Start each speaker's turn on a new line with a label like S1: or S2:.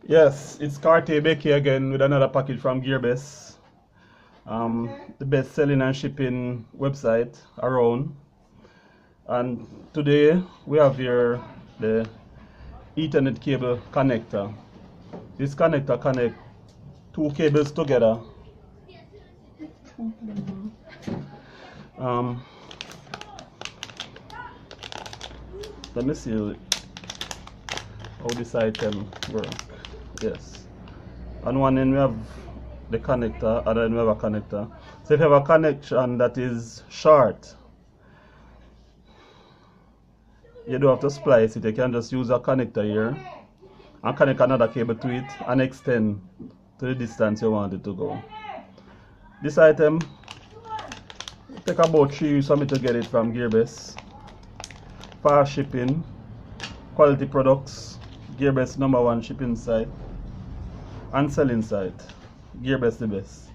S1: Yes, it's Cartier Becky again with another package from Gearbest, the best selling and shipping website around. And today we have here the Ethernet cable connector. This connector connects two cables together. Um, Let me see how this item works. Yes. On one end we have the connector, other end we have a connector. So if you have a connection that is short, you don't have to splice it. You can just use a connector here and connect another cable to it and extend to the distance you want it to go. This item take about 3 weeks for me to get it from Gearbest. Fast shipping, quality products, Gearbest #1 shipping site and selling site. Gearbest the best.